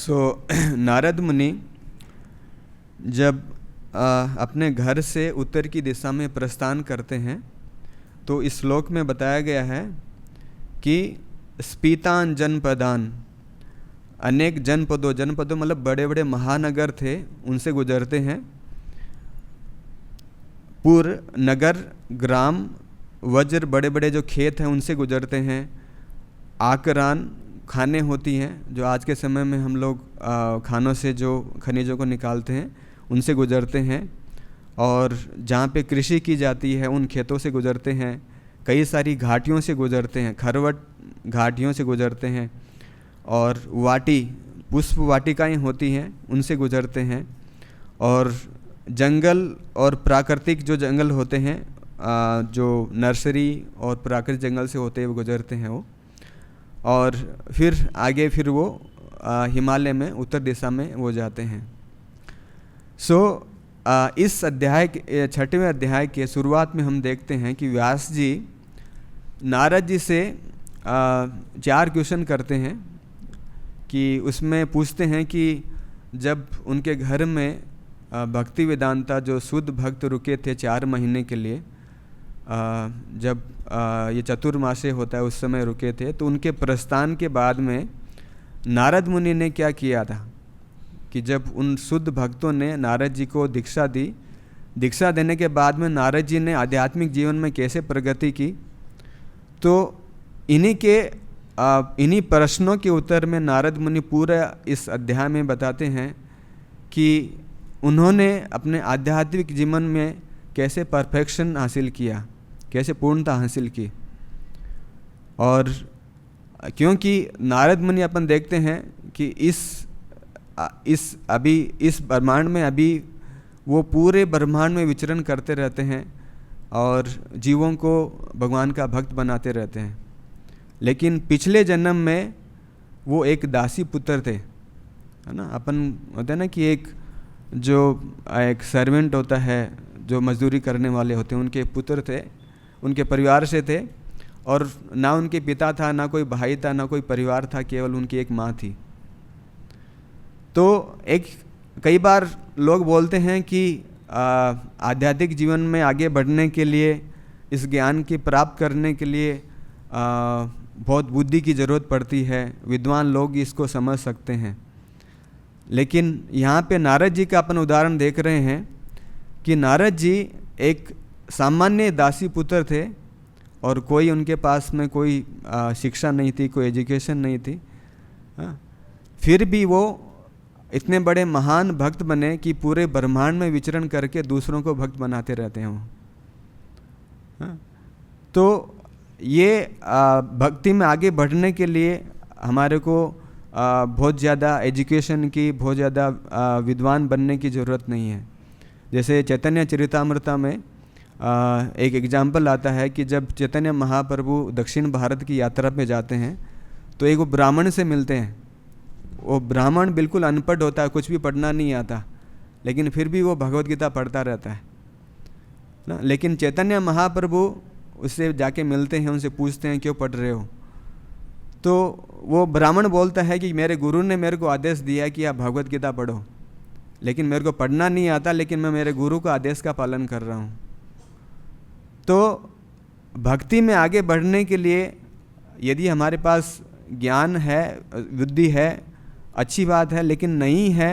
नारद मुनि जब अपने घर से उत्तर की दिशा में प्रस्थान करते हैं तो इस श्लोक में बताया गया है कि स्पीतान जनपदान, अनेक जनपदों मतलब बड़े बड़े महानगर थे, उनसे गुजरते हैं। पुर, नगर, ग्राम, वज्र, बड़े बड़े जो खेत हैं उनसे गुजरते हैं। आकरान, खाने होती हैं जो आज के समय में हम लोग खानों से जो खनिजों को निकालते हैं उनसे गुजरते हैं। और जहाँ पे कृषि की जाती है उन खेतों से गुजरते हैं। कई सारी घाटियों से गुजरते हैं, खरवट घाटियों से गुजरते हैं। और वाटी, पुष्प वाटिकाएँ होती हैं उनसे गुजरते हैं। और जंगल और प्राकृतिक जो जंगल होते हैं, जो नर्सरी और प्राकृतिक जंगल से होते हैं वो गुजरते हैं वो। और फिर आगे फिर वो हिमालय में उत्तर दिशा में वो जाते हैं। इस अध्याय के 6वें अध्याय के शुरुआत में हम देखते हैं कि व्यास जी नारद जी से 4 क्वेश्चन करते हैं। कि उसमें पूछते हैं कि जब उनके घर में भक्ति वेदांता जो शुद्ध भक्त रुके थे 4 महीने के लिए, जब ये चतुर्मासे होता है उस समय रुके थे, तो उनके प्रस्थान के बाद में नारद मुनि ने क्या किया था कि जब उन शुद्ध भक्तों ने नारद जी को दीक्षा दी, दीक्षा देने के बाद में नारद जी ने आध्यात्मिक जीवन में कैसे प्रगति की। तो इन्हीं प्रश्नों के उत्तर में नारद मुनि पूरा इस अध्याय में बताते हैं कि उन्होंने अपने आध्यात्मिक जीवन में कैसे परफेक्शन हासिल किया, कैसे पूर्णता हासिल की। और क्योंकि नारद मुनि अपन देखते हैं कि इस ब्रह्मांड में अभी वो पूरे ब्रह्मांड में विचरण करते रहते हैं और जीवों को भगवान का भक्त बनाते रहते हैं। लेकिन पिछले जन्म में वो एक दासी पुत्र थे, है ना। अपन होता है ना कि एक सर्वेंट होता है जो मजदूरी करने वाले होते हैं, उनके पुत्र थे, उनके परिवार से थे। और ना उनके पिता था, ना कोई भाई था, ना कोई परिवार था, केवल उनकी एक माँ थी। तो कई बार लोग बोलते हैं कि आध्यात्मिक जीवन में आगे बढ़ने के लिए, इस ज्ञान की प्राप्त करने के लिए बहुत बुद्धि की ज़रूरत पड़ती है, विद्वान लोग इसको समझ सकते हैं। लेकिन यहाँ पे नारद जी का अपन उदाहरण देख रहे हैं कि नारद जी एक सामान्य दासी पुत्र थे और कोई उनके पास में कोई शिक्षा नहीं थी, कोई एजुकेशन नहीं थी। फिर भी वो इतने बड़े महान भक्त बने कि पूरे ब्रह्मांड में विचरण करके दूसरों को भक्त बनाते रहते हैं वो। तो ये भक्ति में आगे बढ़ने के लिए हमारे को बहुत ज़्यादा एजुकेशन की, बहुत ज़्यादा विद्वान बनने की ज़रूरत नहीं है। जैसे चैतन्य चरितामृता में एक एग्जाम्पल आता है कि जब चैतन्य महाप्रभु दक्षिण भारत की यात्रा पे जाते हैं तो एक वो ब्राह्मण से मिलते हैं। वो ब्राह्मण बिल्कुल अनपढ़ होता है, कुछ भी पढ़ना नहीं आता, लेकिन फिर भी वो भगवत गीता पढ़ता रहता है ना। लेकिन चैतन्य महाप्रभु उससे जाके मिलते हैं, उनसे पूछते हैं क्यों पढ़ रहे हो। तो वो ब्राह्मण बोलता है कि मेरे गुरु ने मेरे को आदेश दिया कि आप भगवत गीता पढ़ो, लेकिन मेरे को पढ़ना नहीं आता, लेकिन मैं मेरे गुरु का आदेश का पालन कर रहा हूँ। तो भक्ति में आगे बढ़ने के लिए यदि हमारे पास ज्ञान है, बुद्धि है, अच्छी बात है, लेकिन नहीं है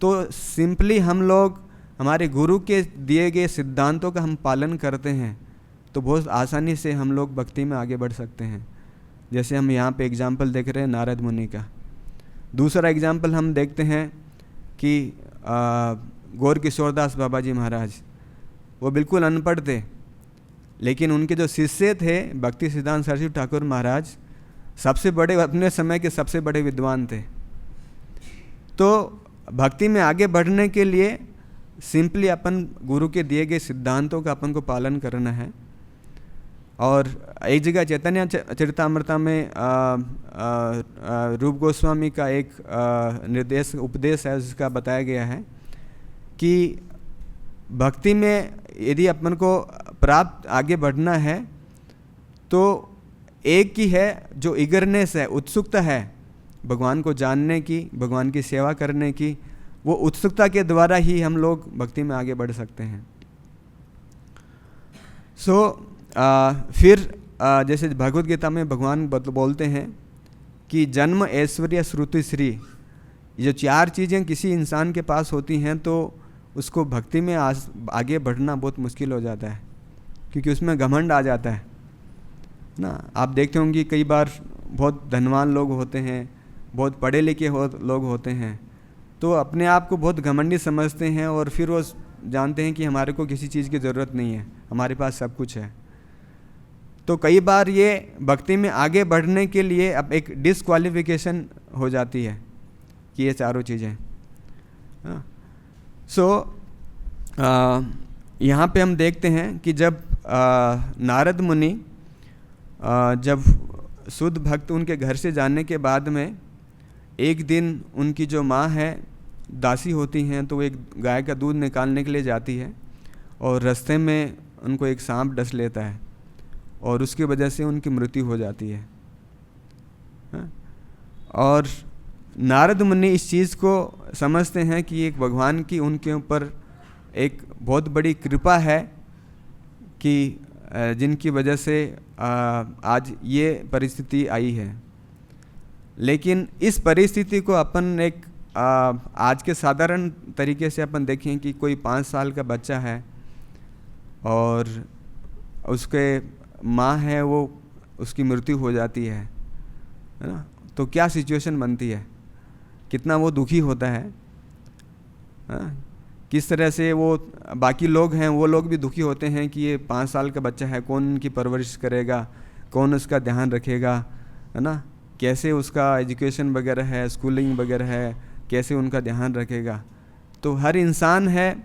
तो सिंपली हम लोग हमारे गुरु के दिए गए सिद्धांतों का हम पालन करते हैं तो बहुत आसानी से हम लोग भक्ति में आगे बढ़ सकते हैं। जैसे हम यहाँ पे एग्जाम्पल देख रहे हैं नारद मुनि का। दूसरा एग्जाम्पल हम देखते हैं कि गौर किशोरदास बाबा जी महाराज, वो बिल्कुल अनपढ़ थे, लेकिन उनके जो शिष्य थे भक्ति सिद्धांत सरस्वती ठाकुर महाराज सबसे बड़े, अपने समय के सबसे बड़े विद्वान थे। तो भक्ति में आगे बढ़ने के लिए सिंपली अपन गुरु के दिए गए सिद्धांतों का अपन को पालन करना है। और एक जगह चैतन्य चरितामृता में रूप गोस्वामी का एक उपदेश है, जिसका बताया गया है कि भक्ति में यदि अपन को प्राप्त आगे बढ़ना है तो एक ही है जो ईगरनेस है, उत्सुकता है, भगवान को जानने की, भगवान की सेवा करने की, वो उत्सुकता के द्वारा ही हम लोग भक्ति में आगे बढ़ सकते हैं। फिर जैसे भगवद गीता में भगवान बोलते हैं कि जन्म, ऐश्वर्य, श्रुति, श्री, ये 4 चीज़ें किसी इंसान के पास होती हैं तो उसको भक्ति में आगे बढ़ना बहुत मुश्किल हो जाता है, क्योंकि उसमें घमंड आ जाता है ना। आप देखते होंगे कई बार बहुत धनवान लोग होते हैं, बहुत पढ़े लिखे लोग होते हैं, तो अपने आप को बहुत घमंडी समझते हैं और फिर वो जानते हैं कि हमारे को किसी चीज़ की ज़रूरत नहीं है, हमारे पास सब कुछ है। तो कई बार ये भक्ति में आगे बढ़ने के लिए अब एक डिसक्वालिफिकेशन हो जाती है कि ये चारों चीज़ें। यहाँ पे हम देखते हैं कि जब नारद मुनि जब शुद्ध भक्त उनके घर से जाने के बाद में एक दिन उनकी जो माँ है, दासी होती हैं, तो वो एक गाय का दूध निकालने के लिए जाती है और रास्ते में उनको एक सांप डस लेता है और उसकी वजह से उनकी मृत्यु हो जाती है। और नारद मुनि इस चीज़ को समझते हैं कि एक भगवान की उनके ऊपर एक बहुत बड़ी कृपा है कि जिनकी वजह से आज ये परिस्थिति आई है। लेकिन इस परिस्थिति को अपन एक आज के साधारण तरीके से अपन देखें कि कोई 5 साल का बच्चा है और उसके माँ है, वो उसकी मृत्यु हो जाती है ना, तो क्या सिचुएशन बनती है, कितना वो दुखी होता है, किस तरह से वो बाकी लोग हैं वो लोग भी दुखी होते हैं कि ये 5 साल का बच्चा है, कौन उनकी परवरिश करेगा, कौन उसका ध्यान रखेगा, है ना, कैसे उसका एजुकेशन वगैरह है, स्कूलिंग वगैरह है, कैसे उनका ध्यान रखेगा। तो हर इंसान है,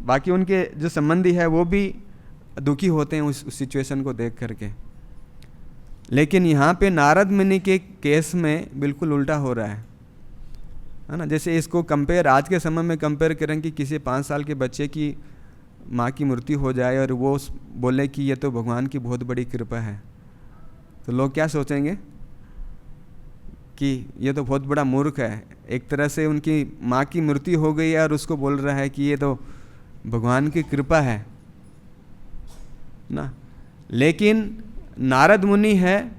बाकी उनके जो संबंधी है वो भी दुखी होते हैं उस सिचुएशन को देख करके। लेकिन यहाँ पे नारद मुनि के केस में बिल्कुल उल्टा हो रहा है ना। जैसे इसको कंपेयर आज के समय में कंपेयर करें कि किसी 5 साल के बच्चे की माँ की मृत्यु हो जाए और वो बोले कि ये तो भगवान की बहुत बड़ी कृपा है, तो लोग क्या सोचेंगे कि ये तो बहुत बड़ा मूर्ख है। एक तरह से उनकी माँ की मृत्यु हो गई है और उसको बोल रहा है कि ये तो भगवान की कृपा है ना। लेकिन नारद मुनि है,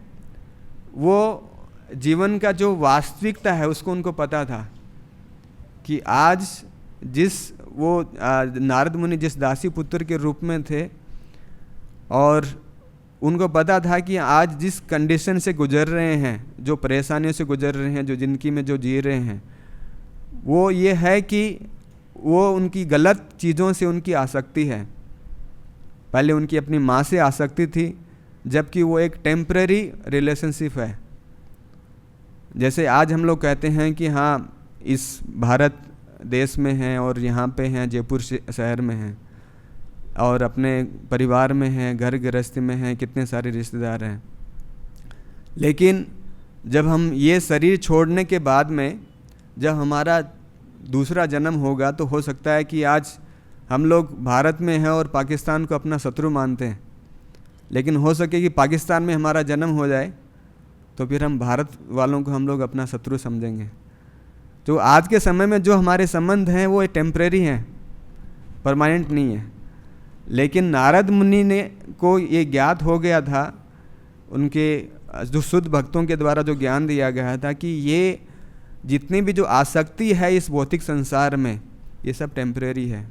वो जीवन का जो वास्तविकता है उसको उनको पता था कि आज जिस वो नारद मुनि जिस दासी पुत्र के रूप में थे और उनको पता था कि आज जिस कंडीशन से गुजर रहे हैं, जो परेशानियों से गुजर रहे हैं, जो ज़िंदगी में जो जी रहे हैं, वो ये है कि वो उनकी गलत चीज़ों से उनकी आसक्ति है। पहले उनकी अपनी माँ से आसक्ति थी, जबकि वो एक टेम्परेरी रिलेशनशिप है। जैसे आज हम लोग कहते हैं कि हाँ इस भारत देश में हैं और यहाँ पे हैं, जयपुर शहर में हैं और अपने परिवार में हैं, घर गृहस्थी में हैं, कितने सारे रिश्तेदार हैं। लेकिन जब हम ये शरीर छोड़ने के बाद में जब हमारा दूसरा जन्म होगा तो हो सकता है कि आज हम लोग भारत में हैं और पाकिस्तान को अपना शत्रु मानते हैं, लेकिन हो सके कि पाकिस्तान में हमारा जन्म हो जाए तो फिर हम भारत वालों को हम लोग अपना शत्रु समझेंगे। तो आज के समय में जो हमारे संबंध हैं वो टेम्परेरी हैं, परमानेंट नहीं है। लेकिन नारद मुनि ने को ये ज्ञात हो गया था, उनके जो शुद्ध भक्तों के द्वारा जो ज्ञान दिया गया था कि ये जितनी भी जो आसक्ति है इस भौतिक संसार में, ये सब टेम्परेरी है।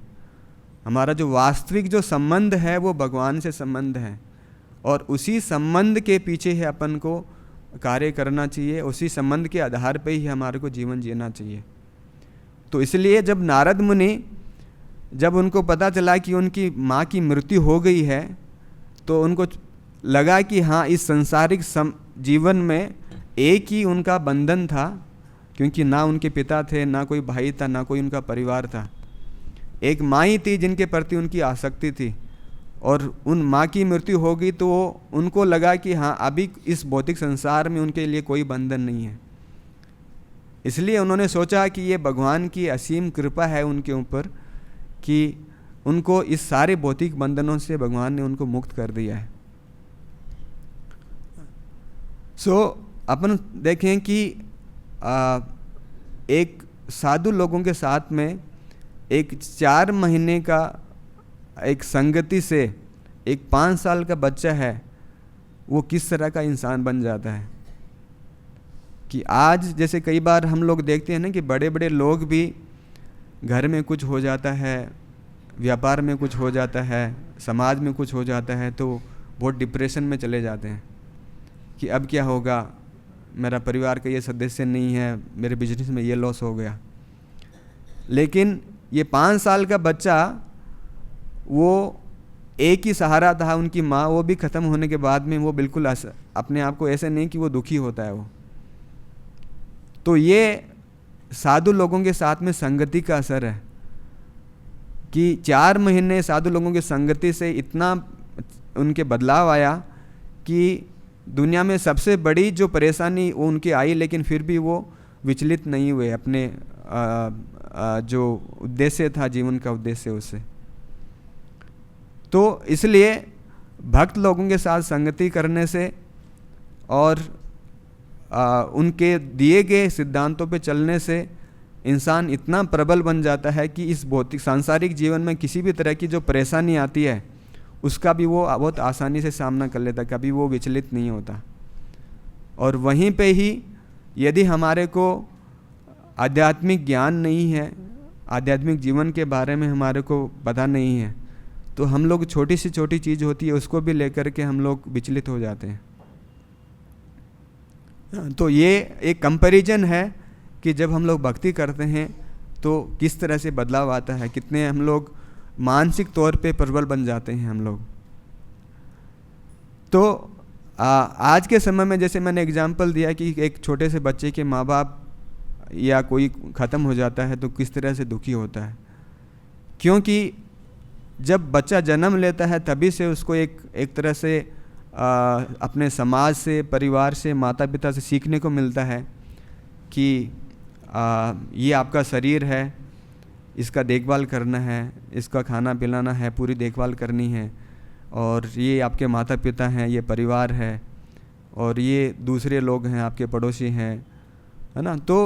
हमारा जो वास्तविक जो संबंध है वो भगवान से संबंध है और उसी संबंध के पीछे ही अपन को कार्य करना चाहिए, उसी संबंध के आधार पे ही हमारे को जीवन जीना चाहिए। तो इसलिए जब नारद मुनि जब उनको पता चला कि उनकी माँ की मृत्यु हो गई है तो उनको लगा कि हाँ इस संसारिक जीवन में एक ही उनका बंधन था, क्योंकि ना उनके पिता थे, ना कोई भाई था, ना कोई उनका परिवार था। एक माँ ही थी जिनके प्रति उनकी आसक्ति थी और उन माँ की मृत्यु हो गई तो उनको लगा कि हाँ अभी इस भौतिक संसार में उनके लिए कोई बंधन नहीं है। इसलिए उन्होंने सोचा कि ये भगवान की असीम कृपा है उनके ऊपर कि उनको इस सारे भौतिक बंधनों से भगवान ने उनको मुक्त कर दिया है। अपन देखें कि एक साधु लोगों के साथ में एक 4 महीने का एक संगति से एक 5 साल का बच्चा है वो किस तरह का इंसान बन जाता है। कि आज जैसे कई बार हम लोग देखते हैं ना कि बड़े बड़े लोग भी घर में कुछ हो जाता है, व्यापार में कुछ हो जाता है, समाज में कुछ हो जाता है तो बहुत डिप्रेशन में चले जाते हैं कि अब क्या होगा, मेरा परिवार का ये सदस्य नहीं है, मेरे बिजनेस में ये लॉस हो गया। लेकिन ये 5 साल का बच्चा वो एक ही सहारा था, उनकी माँ, वो भी ख़त्म होने के बाद में वो बिल्कुल अपने आप को ऐसे नहीं कि वो दुखी होता है वो। तो ये साधु लोगों के साथ में संगति का असर है कि 4 महीने साधु लोगों की संगति से इतना उनके बदलाव आया कि दुनिया में सबसे बड़ी जो परेशानी वो उनकी आई, लेकिन फिर भी वो विचलित नहीं हुए अपने जो उद्देश्य था, जीवन का उद्देश्य उससे। तो इसलिए भक्त लोगों के साथ संगति करने से और उनके दिए गए सिद्धांतों पे चलने से इंसान इतना प्रबल बन जाता है कि इस भौतिक सांसारिक जीवन में किसी भी तरह की जो परेशानी आती है उसका भी वो बहुत आसानी से सामना कर लेता, कभी वो विचलित नहीं होता। और वहीं पे ही यदि हमारे को आध्यात्मिक ज्ञान नहीं है, आध्यात्मिक जीवन के बारे में हमारे को पता नहीं है, तो हम लोग छोटी से छोटी चीज़ होती है उसको भी लेकर के हम लोग विचलित हो जाते हैं। तो ये एक कंपैरिजन है कि जब हम लोग भक्ति करते हैं तो किस तरह से बदलाव आता है, कितने हम लोग मानसिक तौर पे प्रबल बन जाते हैं हम लोग। तो आज के समय में जैसे मैंने एग्जांपल दिया कि एक छोटे से बच्चे के माँ बाप या कोई ख़त्म हो जाता है तो किस तरह से दुखी होता है, क्योंकि जब बच्चा जन्म लेता है तभी से उसको एक तरह से अपने समाज से, परिवार से, माता पिता से सीखने को मिलता है कि ये आपका शरीर है, इसका देखभाल करना है, इसका खाना पिलाना है, पूरी देखभाल करनी है, और ये आपके माता पिता हैं, ये परिवार है, और ये दूसरे लोग हैं, आपके पड़ोसी हैं, है ना। तो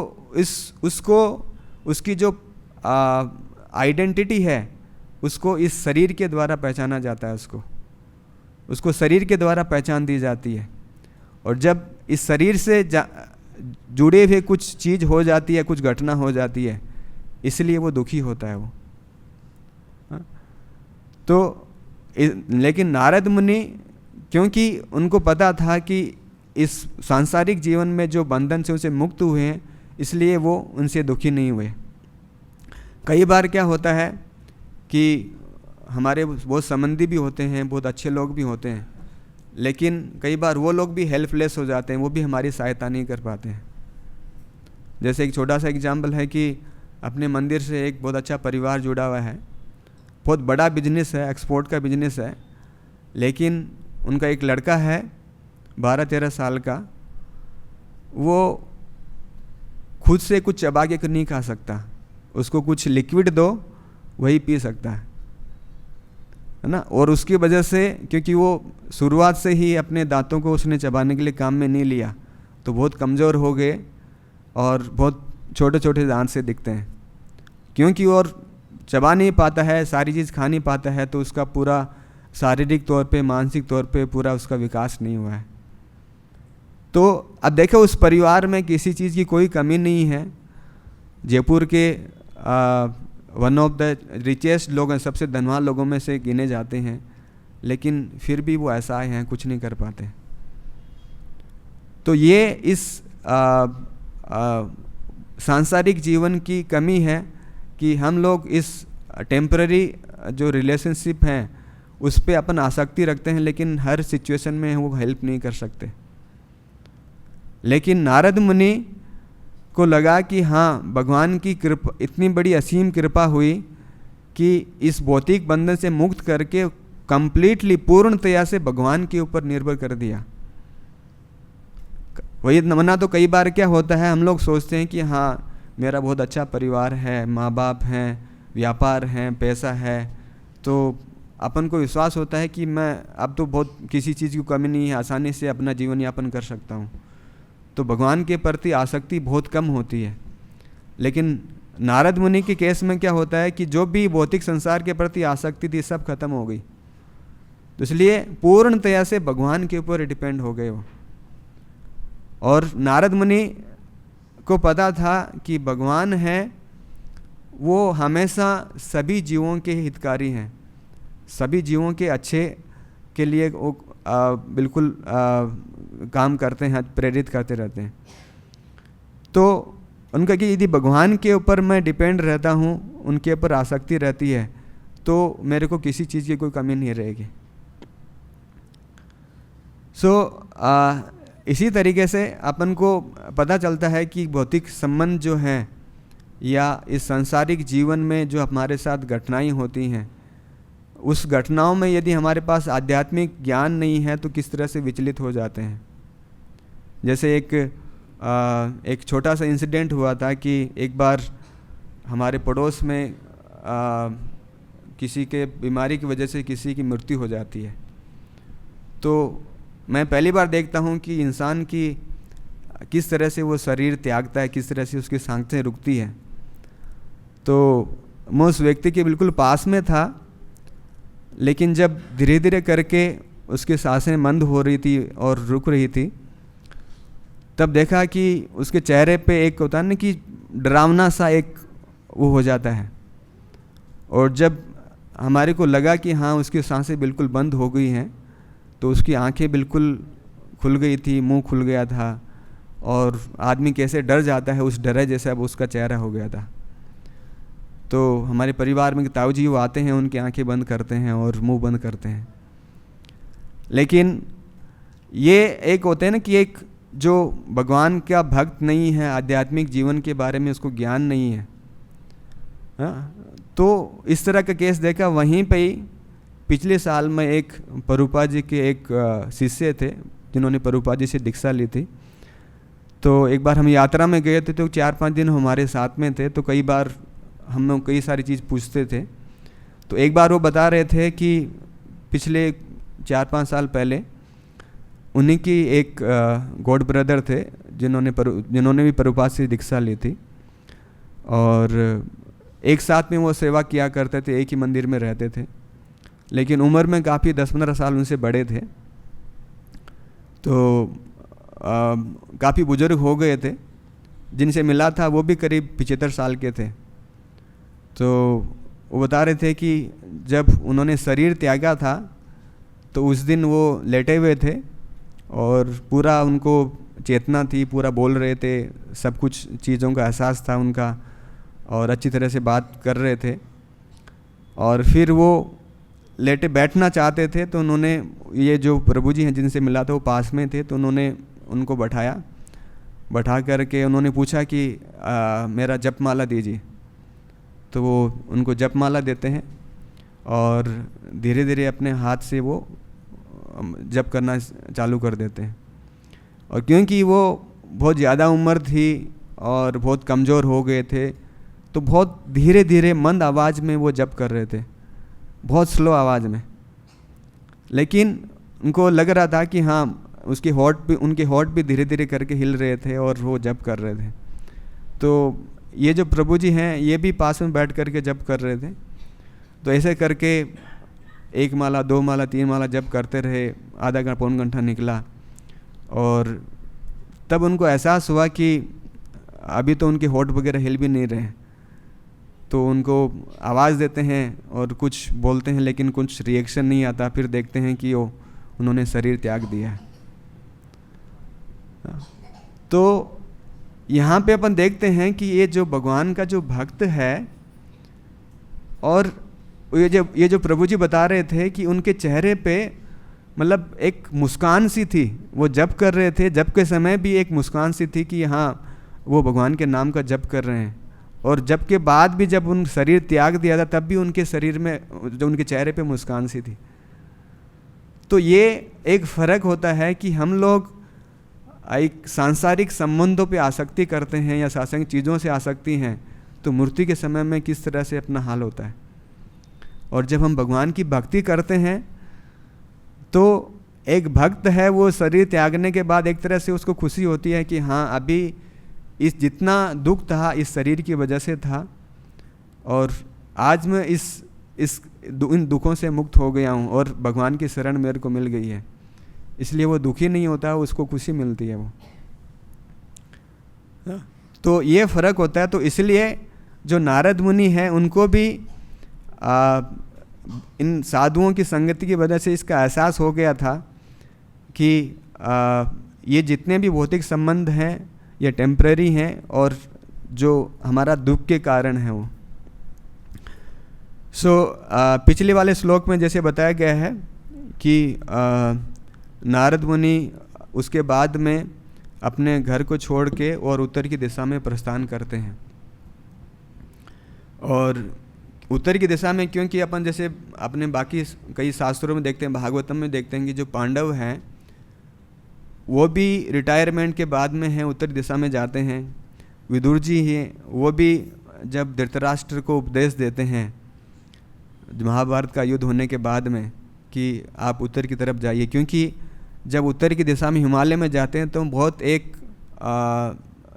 उसको उसकी जो आइडेंटिटी है उसको इस शरीर के द्वारा पहचाना जाता है, उसको शरीर के द्वारा पहचान दी जाती है। और जब इस शरीर से जुड़े हुए कुछ चीज़ हो जाती है, कुछ घटना हो जाती है, इसलिए वो दुखी होता है वो। तो लेकिन नारद मुनि, क्योंकि उनको पता था कि इस सांसारिक जीवन में जो बंधन से उनसे मुक्त हुए हैं, इसलिए वो उनसे दुखी नहीं हुए। कई बार क्या होता है कि हमारे बहुत संबंधी भी होते हैं, बहुत अच्छे लोग भी होते हैं, लेकिन कई बार वो लोग भी हेल्पलेस हो जाते हैं, वो भी हमारी सहायता नहीं कर पाते हैं। जैसे एक छोटा सा एग्जाम्पल है कि अपने मंदिर से एक बहुत अच्छा परिवार जुड़ा हुआ है, बहुत बड़ा बिजनेस है, एक्सपोर्ट का बिजनेस है, लेकिन उनका एक लड़का है 12-13 साल का, वो खुद से कुछ चबा के नहीं खा सकता, उसको कुछ लिक्विड दो वही पी सकता है ना। और उसकी वजह से, क्योंकि वो शुरुआत से ही अपने दांतों को उसने चबाने के लिए काम में नहीं लिया, तो बहुत कमज़ोर हो गए और बहुत छोटे छोटे दांत से दिखते हैं, क्योंकि और चबा नहीं पाता है, सारी चीज़ खा नहीं पाता है, तो उसका पूरा शारीरिक तौर पे, मानसिक तौर पे पूरा उसका विकास नहीं हुआ है। तो अब देखो, उस परिवार में किसी चीज़ की कोई कमी नहीं है, जयपुर के वन ऑफ द रिचेस्ट लोग हैं, सबसे धनवान लोगों में से गिने जाते हैं, लेकिन फिर भी वो ऐसा हैं, कुछ नहीं कर पाते। तो ये इस सांसारिक जीवन की कमी है कि हम लोग इस टेम्पररी जो रिलेशनशिप हैं उस पे अपन आसक्ति रखते हैं, लेकिन हर सिचुएशन में वो हेल्प नहीं कर सकते। लेकिन नारद मुनि को लगा कि हाँ, भगवान की कृपा, इतनी बड़ी असीम कृपा हुई कि इस भौतिक बंधन से मुक्त करके कंप्लीटली, पूर्णतया से भगवान के ऊपर निर्भर कर दिया। वही नमूना तो कई बार क्या होता है, हम लोग सोचते हैं कि हाँ, मेरा बहुत अच्छा परिवार है, माँ बाप हैं, व्यापार हैं, पैसा है, तो अपन को विश्वास होता है कि मैं अब तो बहुत किसी चीज़ की कमी नहीं है, आसानी से अपना जीवन यापन कर सकता हूँ। तो भगवान के प्रति आसक्ति बहुत कम होती है। लेकिन नारद मुनि के केस में क्या होता है कि जो भी भौतिक संसार के प्रति आसक्ति थी सब खत्म हो गई, तो इसलिए पूर्णतया से भगवान के ऊपर डिपेंड हो गए वो। और नारद मुनि को पता था कि भगवान है वो हमेशा सभी जीवों के हितकारी हैं, सभी जीवों के अच्छे के लिए वो बिल्कुल काम करते हैं, प्रेरित करते रहते हैं। तो उनका कि यदि भगवान के ऊपर मैं डिपेंड रहता हूँ, उनके ऊपर आसक्ति रहती है, तो मेरे को किसी चीज़ की कोई कमी नहीं रहेगी। इसी तरीके से अपन को पता चलता है कि भौतिक संबंध जो हैं या इस सांसारिक जीवन में जो हमारे साथ घटनाएं होती हैं, उस घटनाओं में यदि हमारे पास आध्यात्मिक ज्ञान नहीं है तो किस तरह से विचलित हो जाते हैं। जैसे एक छोटा सा इंसिडेंट हुआ था कि एक बार हमारे पड़ोस में किसी के बीमारी की वजह से किसी की मृत्यु हो जाती है। तो मैं पहली बार देखता हूँ कि इंसान की किस तरह से वो शरीर त्यागता है, किस तरह से उसकी सांसें रुकती है। तो मैं उस व्यक्ति के बिल्कुल पास में था, लेकिन जब धीरे धीरे करके उसकी सांसें मंद हो रही थी और रुक रही थी, तब देखा कि उसके चेहरे पे एक होता है ना कि डरावना सा एक वो हो जाता है। और जब हमारे को लगा कि हाँ उसकी सांसें बिल्कुल बंद हो गई हैं, तो उसकी आंखें बिल्कुल खुल गई थी, मुंह खुल गया था, और आदमी कैसे डर जाता है उस डरे जैसा अब उसका चेहरा हो गया था। तो हमारे परिवार में ताऊ जी वो आते हैं, उनकी आंखें बंद करते हैं और मुंह बंद करते हैं। लेकिन ये एक होते हैं ना कि एक जो भगवान का भक्त नहीं है, आध्यात्मिक जीवन के बारे में उसको ज्ञान नहीं है, तो इस तरह का केस देखा। वहीं पे ही पिछले साल में एक प्रभुपा जी के एक शिष्य थे जिन्होंने प्रभुपा जी से दीक्षा ली थी। तो एक बार हम यात्रा में गए थे, तो 4-5 दिन हमारे साथ में थे, तो कई बार हम लोग कई सारी चीज़ पूछते थे। तो एक बार वो बता रहे थे कि पिछले 4-5 साल पहले उन्हीं की एक गॉड ब्रदर थे जिन्होंने भी प्रभुपाद से दीक्षा ली थी, और एक साथ में वो सेवा किया करते थे, एक ही मंदिर में रहते थे, लेकिन उम्र में काफ़ी 10-15 साल उनसे बड़े थे। तो काफ़ी बुजुर्ग हो गए थे। जिनसे मिला था वो भी करीब 75 साल के थे। तो वो बता रहे थे कि जब उन्होंने शरीर त्यागा था तो उस दिन वो लेटे हुए थे और पूरा उनको चेतना थी, पूरा बोल रहे थे, सब कुछ चीज़ों का एहसास था उनका और अच्छी तरह से बात कर रहे थे। और फिर वो लेटे बैठना चाहते थे, तो उन्होंने ये जो प्रभु जी हैं जिनसे मिला था वो पास में थे, तो उन्होंने उनको बैठा करके उन्होंने पूछा कि मेरा जपमाला दीजिए। तो वो उनको जपमाला देते हैं और धीरे धीरे अपने हाथ से वो जप करना चालू कर देते हैं। और क्योंकि वो बहुत ज़्यादा उम्र थी और बहुत कमज़ोर हो गए थे, तो बहुत धीरे धीरे मंद आवाज़ में वो जप कर रहे थे, बहुत स्लो आवाज़ में। लेकिन उनको लग रहा था कि हाँ उनके होंठ भी धीरे धीरे करके हिल रहे थे और वो जप कर रहे थे। तो ये जो प्रभु जी हैं ये भी पास में बैठ करके जप कर रहे थे। तो ऐसे करके 1 माला 2 माला 3 माला जप करते रहे, आधा घंटा पौन घंटा निकला। और तब उनको एहसास हुआ कि अभी तो उनके होंठ वगैरह हिल भी नहीं रहे। तो उनको आवाज़ देते हैं और कुछ बोलते हैं, लेकिन कुछ रिएक्शन नहीं आता। फिर देखते हैं कि उन्होंने शरीर त्याग दिया है। तो यहाँ पे अपन देखते हैं कि ये जो भगवान का जो भक्त है, और ये जो प्रभु जी बता रहे थे कि उनके चेहरे पे मतलब एक मुस्कान सी थी। वो जप कर रहे थे, जप के समय भी एक मुस्कान सी थी कि हाँ वो भगवान के नाम का जप कर रहे हैं। और जप के बाद भी जब उन शरीर त्याग दिया था तब भी उनके शरीर में जो उनके चेहरे पे मुस्कान सी थी। तो ये एक फ़र्क होता है कि हम लोग एक सांसारिक संबंधों पे आसक्ति करते हैं या सांसारिक चीज़ों से आसक्ति हैं, तो मृत्यु के समय में किस तरह से अपना हाल होता है। और जब हम भगवान की भक्ति करते हैं तो एक भक्त है वो शरीर त्यागने के बाद एक तरह से उसको खुशी होती है कि हाँ अभी इस जितना दुख था इस शरीर की वजह से था, और आज मैं इन दुखों से मुक्त हो गया हूँ और भगवान की शरण मेरे को मिल गई है, इसलिए वो दुखी नहीं होता, उसको खुशी मिलती है वो। तो ये फ़र्क होता है। तो इसलिए जो नारद मुनि हैं उनको भी इन साधुओं की संगति की वजह से इसका एहसास हो गया था कि ये जितने भी भौतिक संबंध हैं ये टेम्परेरी हैं और जो हमारा दुख के कारण है वो। पिछले वाले श्लोक में जैसे बताया गया है कि नारद मुनि उसके बाद में अपने घर को छोड़ के और उत्तर की दिशा में प्रस्थान करते हैं। और उत्तर की दिशा में क्योंकि अपन जैसे अपने बाकी कई शास्त्रों में देखते हैं, भागवतम में देखते हैं कि जो पांडव हैं वो भी रिटायरमेंट के बाद में हैं उत्तर दिशा में जाते हैं। विदुर जी हैं वो भी जब धृतराष्ट्र को उपदेश देते हैं महाभारत का युद्ध होने के बाद में कि आप उत्तर की तरफ जाइए, क्योंकि जब उत्तर की दिशा में हिमालय में जाते हैं तो बहुत एक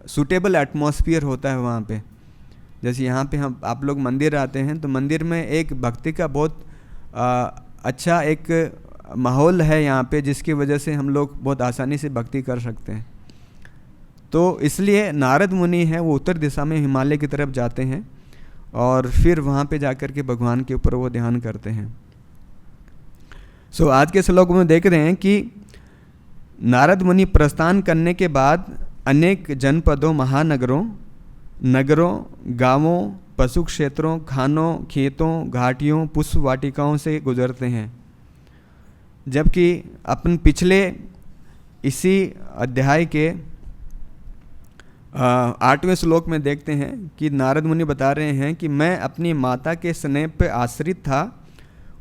सूटेबल एटमॉस्फेयर होता है वहाँ पे। जैसे यहाँ पे हम आप लोग मंदिर आते हैं तो मंदिर में एक भक्ति का बहुत अच्छा एक माहौल है यहाँ पे, जिसकी वजह से हम लोग बहुत आसानी से भक्ति कर सकते हैं। तो इसलिए नारद मुनि हैं वो उत्तर दिशा में हिमालय की तरफ जाते हैं और फिर वहाँ पे जाकर के भगवान के ऊपर वो ध्यान करते हैं। आज के श्लोक में देख रहे हैं कि नारद मुनि प्रस्थान करने के बाद अनेक जनपदों, महानगरों, नगरों, गांवों, पशु क्षेत्रों, खानों, खेतों, घाटियों, पुष्प वाटिकाओं से गुजरते हैं। जबकि अपन पिछले इसी अध्याय के 8वें श्लोक में देखते हैं कि नारद मुनि बता रहे हैं कि मैं अपनी माता के स्नेह पर आश्रित था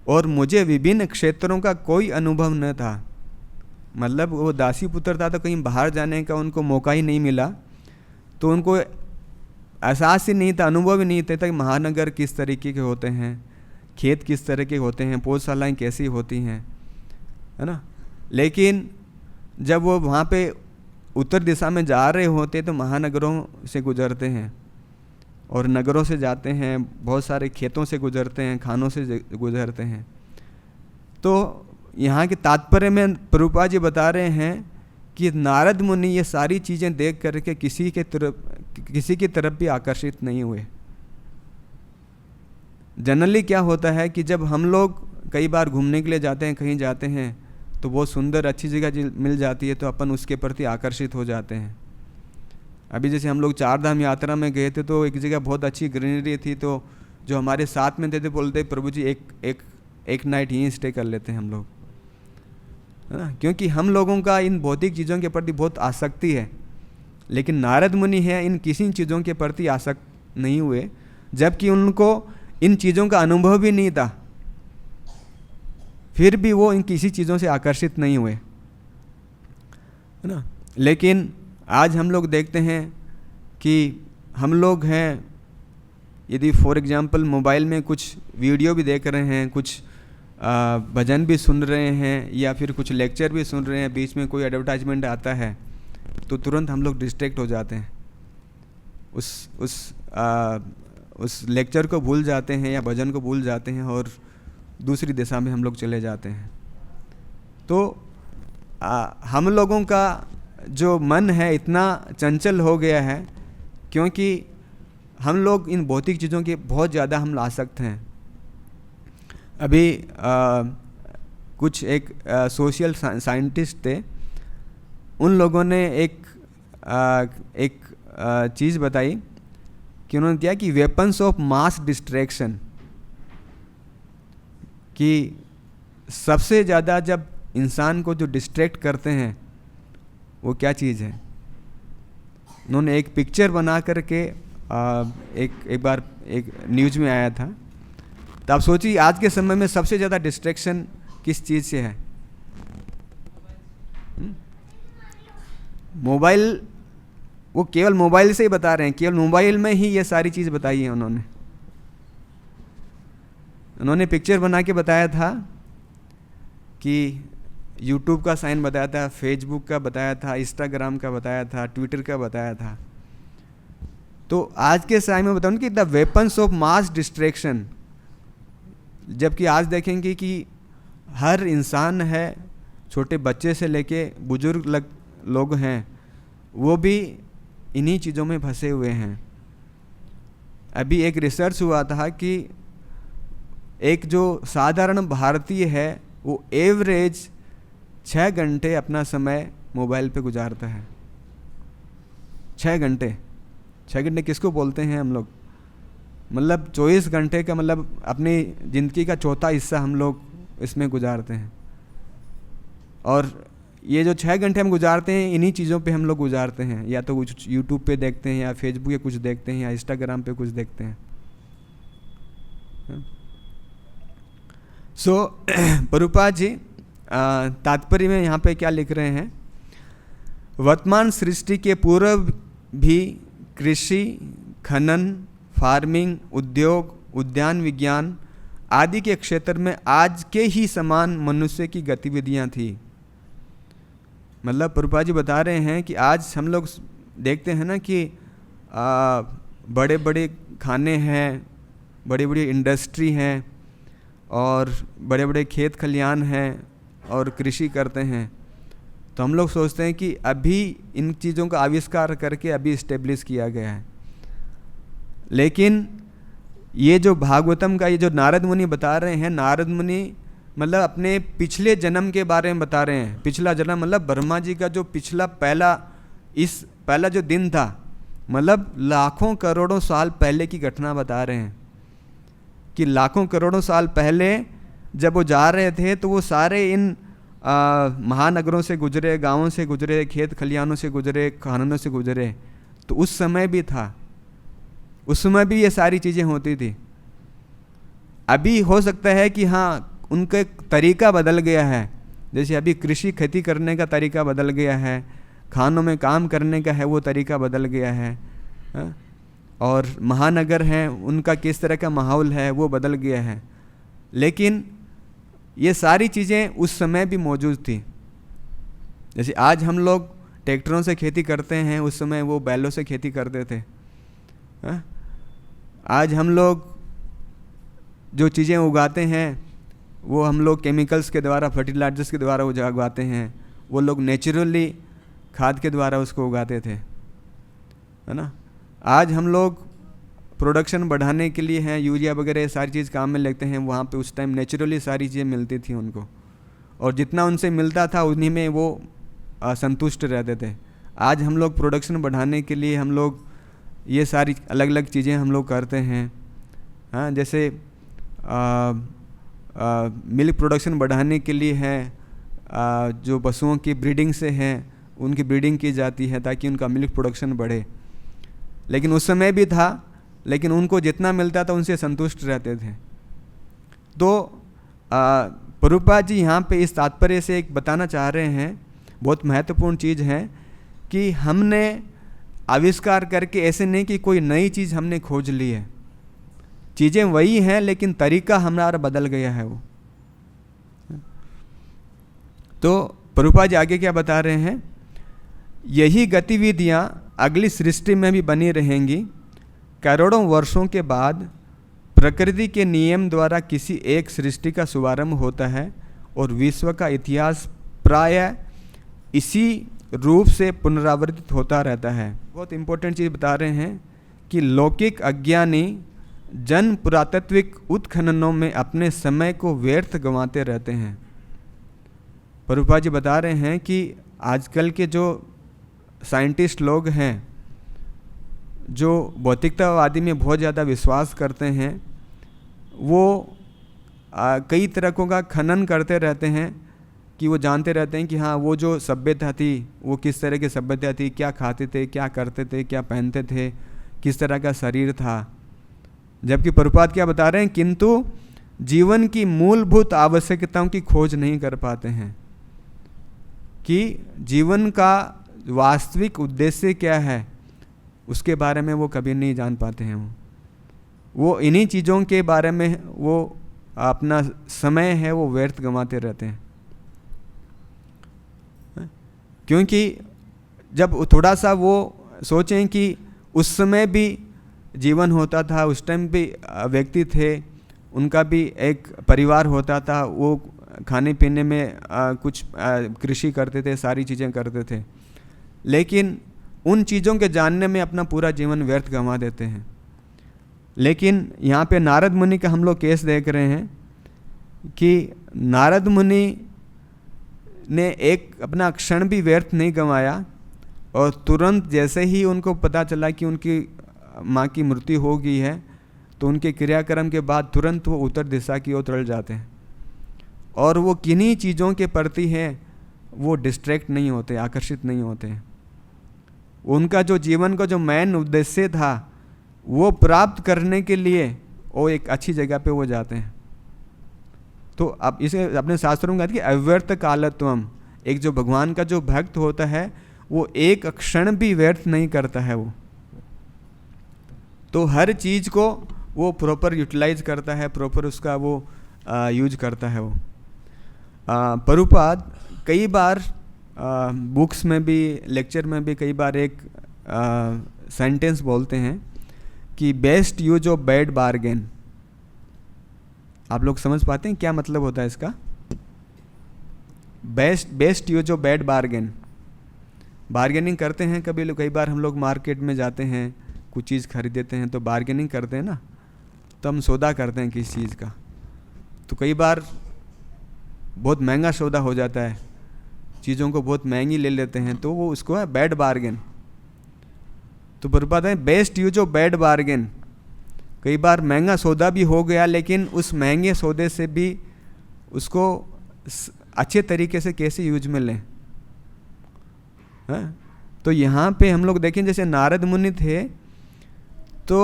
और मुझे विभिन्न क्षेत्रों का कोई अनुभव न था। मतलब वो दासी पुत्र था तो कहीं बाहर जाने का उनको मौका ही नहीं मिला, तो उनको एहसास ही नहीं था, अनुभव ही नहीं था कि महानगर किस तरीके के होते हैं, खेत किस तरह के होते हैं, पौधशालाएँ कैसी होती हैं, है ना। लेकिन जब वो वहाँ पे उत्तर दिशा में जा रहे होते तो महानगरों से गुजरते हैं और नगरों से जाते हैं, बहुत सारे खेतों से गुजरते हैं, खानों से गुजरते हैं। तो यहाँ के तात्पर्य में प्रभुपाद जी बता रहे हैं कि नारद मुनि ये सारी चीज़ें देख करके किसी की तरफ भी आकर्षित नहीं हुए। जनरली क्या होता है कि जब हम लोग कई बार घूमने के लिए जाते हैं, कहीं जाते हैं तो बहुत सुंदर अच्छी जगह मिल जाती है तो अपन उसके प्रति आकर्षित हो जाते हैं। अभी जैसे हम लोग 4 धाम यात्रा में गए थे तो एक जगह बहुत अच्छी ग्रीनरी थी, तो जो हमारे साथ में थे बोलते प्रभु जी एक नाइट यहीं स्टे कर लेते हैं हम लोग, है ना। क्योंकि हम लोगों का इन भौतिक चीज़ों के प्रति बहुत आसक्ति है, लेकिन नारद मुनि है इन किसी चीज़ों के प्रति आसक्त नहीं हुए, जबकि उनको इन चीज़ों का अनुभव भी नहीं था, फिर भी वो इन किसी चीज़ों से आकर्षित नहीं हुए, है ना। लेकिन आज हम लोग देखते हैं कि हम लोग हैं, यदि फॉर एग्जांपल मोबाइल में कुछ वीडियो भी देख रहे हैं, कुछ भजन भी सुन रहे हैं या फिर कुछ लेक्चर भी सुन रहे हैं, बीच में कोई एडवर्टाइजमेंट आता है तो तुरंत हम लोग डिस्ट्रैक्ट हो जाते हैं, उस लेक्चर को भूल जाते हैं या भजन को भूल जाते हैं और दूसरी दिशा में हम लोग चले जाते हैं। तो हम लोगों का जो मन है इतना चंचल हो गया है क्योंकि हम लोग इन भौतिक चीज़ों के बहुत ज़्यादा हम आसक्त हैं। अभी कुछ एक सोशल साइंटिस्ट थे, उन लोगों ने एक चीज़ बताई कि उन्होंने क्या कि वेपन्स ऑफ मास डिस्ट्रैक्शन, कि सबसे ज़्यादा जब इंसान को जो डिस्ट्रैक्ट करते हैं वो क्या चीज़ है। उन्होंने एक पिक्चर बना करके एक बार एक न्यूज़ में आया था, तो आप सोचिए आज के समय में सबसे ज़्यादा डिस्ट्रैक्शन किस चीज़ से है। मोबाइल, वो केवल मोबाइल से ही बता रहे हैं, केवल मोबाइल में ही ये सारी चीज़ बताई है। उन्होंने पिक्चर बना के बताया था कि यूट्यूब का साइन बताया था, फेसबुक का बताया था, इंस्टाग्राम का बताया था, ट्विटर का बताया था। तो आज के समय में बताऊँ कि the weapons of mass distraction, जबकि आज देखेंगे कि हर इंसान है, छोटे बच्चे से लेके बुजुर्ग लोग हैं, वो भी इन्हीं चीज़ों में फंसे हुए हैं। अभी एक रिसर्च हुआ था कि एक जो साधारण भारतीय है वो एवरेज 6 घंटे अपना समय मोबाइल पे गुजारता है। 6 घंटे, 6 घंटे किसको बोलते हैं हम लोग? मतलब 24 घंटे का मतलब अपनी ज़िंदगी का चौथा हिस्सा हम लोग इसमें गुजारते हैं। और ये जो 6 घंटे हम गुजारते हैं इन्हीं चीज़ों पे हम लोग गुजारते हैं, या तो कुछ यूट्यूब पे देखते हैं, या फेसबुक पे कुछ देखते हैं, या इंस्टाग्राम पे कुछ देखते हैं। सो प्रभुपाद जी तात्पर्य में यहाँ पे क्या लिख रहे हैं? वर्तमान सृष्टि के पूर्व भी कृषि, खनन, फार्मिंग, उद्योग, उद्यान विज्ञान आदि के क्षेत्र में आज के ही समान मनुष्य की गतिविधियाँ थी। मतलब प्रभुपाद जी बता रहे हैं कि आज हम लोग देखते हैं ना कि बड़े बड़े खाने हैं, बड़ी बड़ी इंडस्ट्री हैं, और बड़े बड़े खेत खलियान हैं, और कृषि करते हैं। तो हम लोग सोचते हैं कि अभी इन चीज़ों का आविष्कार करके अभी इस्टेब्लिश किया गया है। लेकिन ये जो भागवतम का ये जो नारद मुनि बता रहे हैं, नारद मुनि मतलब अपने पिछले जन्म के बारे में बता रहे हैं। पिछला जन्म मतलब ब्रह्मा जी का जो पिछला पहला जो दिन था, मतलब लाखों करोड़ों साल पहले की घटना बता रहे हैं कि लाखों करोड़ों साल पहले जब वो जा रहे थे तो वो सारे इन महानगरों से गुजरे, गांवों से गुजरे, खेत खलियानों से गुजरे, खानों से गुजरे। तो उस समय भी था, उस समय भी ये सारी चीज़ें होती थी। अभी हो सकता है कि हाँ उनका तरीका बदल गया है, जैसे अभी कृषि खेती करने का तरीका बदल गया है, खानों में काम करने का है वो तरीका बदल गया है, और महानगर हैं उनका किस तरह का माहौल है वो बदल गया है। लेकिन ये सारी चीज़ें उस समय भी मौजूद थी। जैसे आज हम लोग ट्रैक्टरों से खेती करते हैं, उस समय वो बैलों से खेती करते थे। आज हम लोग जो चीज़ें उगाते हैं वो हम लोग केमिकल्स के द्वारा, फर्टिलाइजर्स के द्वारा उगाते हैं, वो लोग नेचुरली खाद के द्वारा उसको उगाते थे, है ना। आज हम लोग प्रोडक्शन बढ़ाने के लिए हैं यूरिया वगैरह सारी चीज़ काम में लेते हैं। वहाँ पे उस टाइम नेचुरली सारी चीज़ें मिलती थी उनको, और जितना उनसे मिलता था उन्हीं में वो संतुष्ट रहते थे। आज हम लोग प्रोडक्शन बढ़ाने के लिए हम लोग ये सारी अलग अलग चीज़ें हम लोग करते हैं। हाँ, जैसे मिल्क प्रोडक्शन बढ़ाने के लिए है, जो पशुओं की ब्रीडिंग से हैं उनकी ब्रीडिंग की जाती है ताकि उनका मिल्क प्रोडक्शन बढ़े। लेकिन उस समय भी था, लेकिन उनको जितना मिलता था उनसे संतुष्ट रहते थे। तो प्रभुपाद जी यहाँ पे इस तात्पर्य से एक बताना चाह रहे हैं, बहुत महत्वपूर्ण चीज़ है कि हमने आविष्कार करके ऐसे नहीं कि कोई नई चीज़ हमने खोज ली है, चीज़ें वही हैं लेकिन तरीका हमारा बदल गया है वो। तो प्रभुपाद जी आगे क्या बता रहे हैं? यही गतिविधियाँ अगली सृष्टि में भी बनी रहेंगी। करोड़ों वर्षों के बाद प्रकृति के नियम द्वारा किसी एक सृष्टि का शुभारंभ होता है और विश्व का इतिहास प्रायः इसी रूप से पुनरावर्तित होता रहता है। बहुत इंपॉर्टेंट चीज़ बता रहे हैं कि लौकिक अज्ञानी जन पुरातात्विक उत्खननों में अपने समय को व्यर्थ गंवाते रहते हैं। प्रभुपाद जी बता रहे हैं कि आजकल के जो साइंटिस्ट लोग हैं, जो भौतिकतावादी में बहुत ज़्यादा विश्वास करते हैं, वो कई तरह का खनन करते रहते हैं कि वो जानते रहते हैं कि हाँ वो जो सभ्यता थी वो किस तरह की सभ्यता थी, क्या खाते थे, क्या करते थे, क्या पहनते थे, किस तरह का शरीर था। जबकि प्रभुपाद क्या बता रहे हैं, किंतु जीवन की मूलभूत आवश्यकताओं की खोज नहीं कर पाते हैं कि जीवन का वास्तविक उद्देश्य क्या है, उसके बारे में वो कभी नहीं जान पाते हैं। वो इन्हीं चीज़ों के बारे में वो अपना समय है वो व्यर्थ गंवाते रहते हैं। क्योंकि जब थोड़ा सा वो सोचें कि उस समय भी जीवन होता था, उस टाइम भी व्यक्ति थे, उनका भी एक परिवार होता था, वो खाने पीने में कुछ कृषि करते थे, सारी चीज़ें करते थे, लेकिन उन चीज़ों के जानने में अपना पूरा जीवन व्यर्थ गंवा देते हैं। लेकिन यहाँ पे नारद मुनि का हम लोग केस देख रहे हैं कि नारद मुनि ने एक अपना क्षण भी व्यर्थ नहीं गंवाया, और तुरंत जैसे ही उनको पता चला कि उनकी माँ की मृत्यु हो गई है, तो उनके क्रियाक्रम के बाद तुरंत वो उत्तर दिशा की ओर चल जाते हैं, और वो किन्हीं चीज़ों के प्रति हैं वो डिस्ट्रैक्ट नहीं होते, आकर्षित नहीं होते हैं। उनका जो जीवन का जो मेन उद्देश्य था वो प्राप्त करने के लिए वो एक अच्छी जगह पे वो जाते हैं। तो अब इसे अपने शास्त्रों में कहते हैं कि अव्यर्थ कालत्वम, एक जो भगवान का जो भक्त होता है वो एक क्षण भी व्यर्थ नहीं करता है, वो तो हर चीज़ को वो प्रॉपर यूटिलाइज करता है, प्रॉपर उसका वो यूज करता है। वो प्रभुपाद कई बार बुक्स में भी, लेक्चर में भी कई बार एक सेंटेंस बोलते हैं कि best use of bad bargain. आप लोग समझ पाते हैं क्या मतलब होता है इसका? Best use of bad bargain. Bargaining करते हैं कभी लोग, कई बार हम लोग मार्केट में जाते हैं, कुछ चीज़ खरीदते हैं तो बार्गेनिंग करते हैं ना, तो हम सौदा करते हैं किसी चीज़ का, तो कई बार बहुत महंगा सौदा हो जाता है, चीज़ों को बहुत महंगी ले लेते हैं, तो वो उसको है बैड बार्गेन। तो बर्बाद है best use of bad bargain. कई बार महंगा सौदा भी हो गया, लेकिन उस महंगे सौदे से भी उसको अच्छे तरीके से कैसे यूज में लें। तो यहाँ पे हम लोग देखें, जैसे नारद मुनि थे तो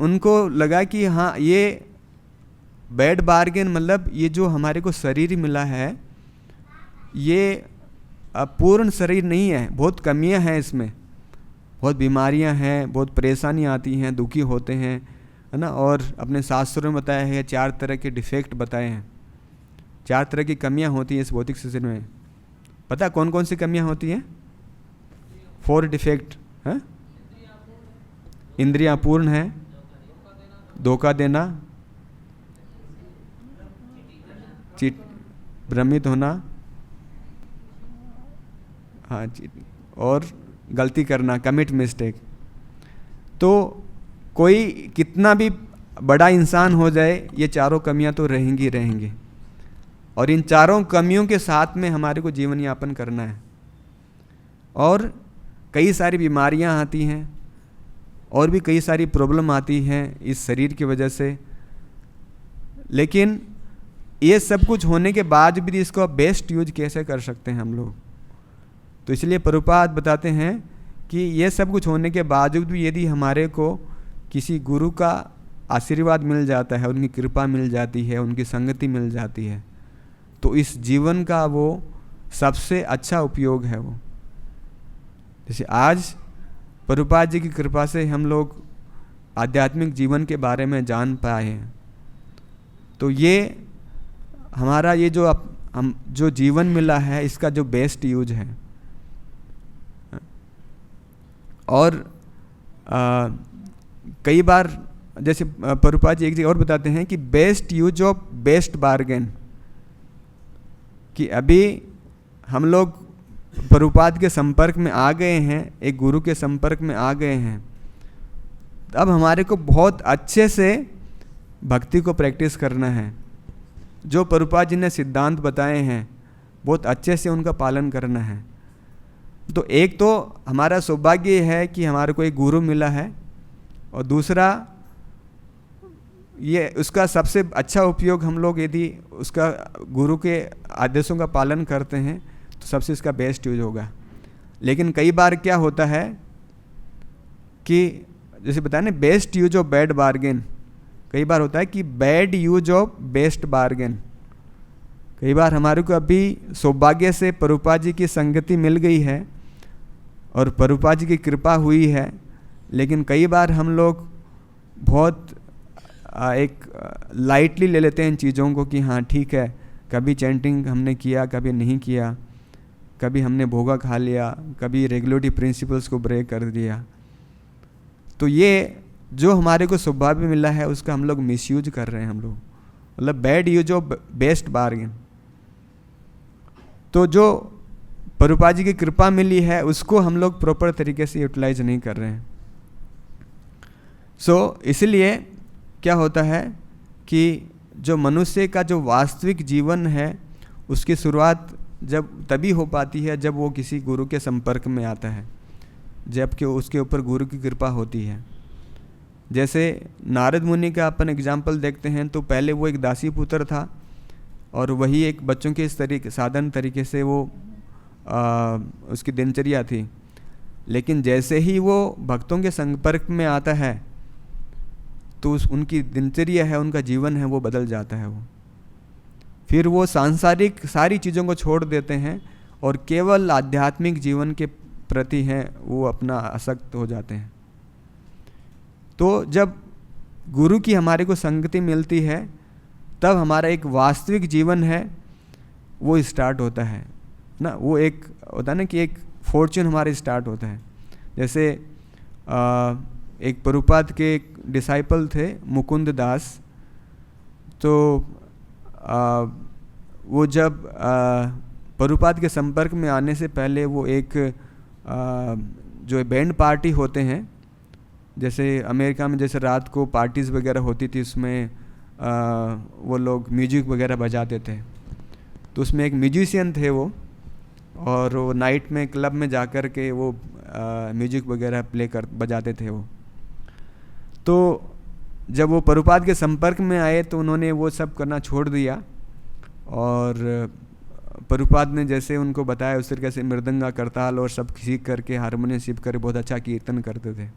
उनको लगा कि हाँ ये बैड बार्गेन, मतलब ये जो हमारे को शरीर मिला है ये पूर्ण शरीर नहीं है, बहुत कमियां हैं इसमें, बहुत बीमारियां हैं, बहुत परेशानियां आती हैं, दुखी होते हैं, है ना। और अपने शास्त्रों में बताया है 4 तरह के डिफेक्ट बताए हैं, 4 तरह की कमियां होती हैं इस भौतिक शरीर में। पता कौन कौन सी कमियां होती हैं? 4 डिफेक्ट है। इंद्रियां पूर्ण है, धोखा देना, भ्रमित होना, हाँ और गलती करना, कमिट मिस्टेक। तो कोई कितना भी बड़ा इंसान हो जाए ये चारों कमियां तो रहेंगी रहेंगी, और इन चारों कमियों के साथ में हमारे को जीवन यापन करना है। और कई सारी बीमारियां आती हैं और भी कई सारी प्रॉब्लम आती हैं इस शरीर की वजह से, लेकिन ये सब कुछ होने के बाद भी इसको बेस्ट यूज कैसे कर सकते हैं हम लोग। तो इसलिए प्रभुपाद बताते हैं कि ये सब कुछ होने के बावजूद भी यदि हमारे को किसी गुरु का आशीर्वाद मिल जाता है, उनकी कृपा मिल जाती है, उनकी संगति मिल जाती है, तो इस जीवन का वो सबसे अच्छा उपयोग है। वो जैसे आज प्रभुपाद जी की कृपा से हम लोग आध्यात्मिक जीवन के बारे में जान पाए हैं, तो ये हमारा ये जो हम जो जीवन मिला है इसका जो बेस्ट यूज है। और कई बार जैसे प्रभुपाद जी एक जगह और बताते हैं कि best use of best bargain, कि अभी हम लोग प्रभुपाद के संपर्क में आ गए हैं, एक गुरु के संपर्क में आ गए हैं, अब हमारे को बहुत अच्छे से भक्ति को प्रैक्टिस करना है। जो प्रभुपाद जी ने सिद्धांत बताए हैं बहुत अच्छे से उनका पालन करना है। तो एक तो हमारा सौभाग्य है कि हमारे को एक गुरु मिला है, और दूसरा ये उसका सबसे अच्छा उपयोग हम लोग यदि उसका गुरु के आदेशों का पालन करते हैं तो सबसे इसका बेस्ट यूज होगा। लेकिन कई बार क्या होता है कि जैसे बताया ना best use of bad bargain, कई बार होता है कि bad use of best bargain. कई बार हमारे को अभी सौभाग्य से प्रभुपाद जी की संगति मिल गई है और प्रभुपाद जी की कृपा हुई है, लेकिन कई बार हम लोग बहुत एक लाइटली ले लेते हैं इन चीज़ों को कि हाँ ठीक है, कभी चैंटिंग हमने किया, कभी नहीं किया, कभी हमने भोगा खा लिया, कभी रेगुलेटरी प्रिंसिपल्स को ब्रेक कर दिया। तो ये जो हमारे को सौभाग्य मिला है उसका हम लोग मिसयूज कर रहे हैं, हम लोग मतलब bad use of best bargain. तो जो प्रभुपाद जी की कृपा मिली है उसको हम लोग प्रॉपर तरीके से यूटिलाइज नहीं कर रहे हैं। इसलिए क्या होता है कि जो मनुष्य का जो वास्तविक जीवन है उसकी शुरुआत जब तभी हो पाती है जब वो किसी गुरु के संपर्क में आता है, जबकि उसके ऊपर गुरु की कृपा होती है। जैसे नारद मुनि का अपन एग्जाम्पल देखते हैं तो पहले वो एक दासी पुत्र था और वही एक बच्चों के इस तरीके साधारण तरीके से वो उसकी दिनचर्या थी। लेकिन जैसे ही वो भक्तों के संपर्क में आता है तो उनकी दिनचर्या है, उनका जीवन है, वो बदल जाता है। वो फिर वो सांसारिक सारी चीज़ों को छोड़ देते हैं और केवल आध्यात्मिक जीवन के प्रति हैं वो अपना आसक्त हो जाते हैं। तो जब गुरु की हमारे को संगति मिलती है तब हमारा एक वास्तविक जीवन है वो स्टार्ट होता है ना। वो एक होता है ना कि एक फॉर्चून हमारे स्टार्ट होता है। जैसे एक प्रभुपाद के एक डिसाइपल थे मुकुंद दास, तो वो जब प्रभुपाद के संपर्क में आने से पहले वो एक जो बैंड पार्टी होते हैं, जैसे अमेरिका में जैसे रात को पार्टीज़ वगैरह होती थी उसमें वो लोग म्यूजिक वगैरह बजाते थे। तो उसमें एक म्यूजिशियन थे वो, और वो नाइट में क्लब में जाकर के वो म्यूजिक वगैरह बजाते थे वो। तो जब वो प्रभुपाद के संपर्क में आए तो उन्होंने वो सब करना छोड़ दिया और प्रभुपाद ने जैसे उनको बताया उस तरीके से मृदंगा करताल और सब सीख करके हारमोनियम सीख कर बहुत अच्छा कीर्तन करते थे।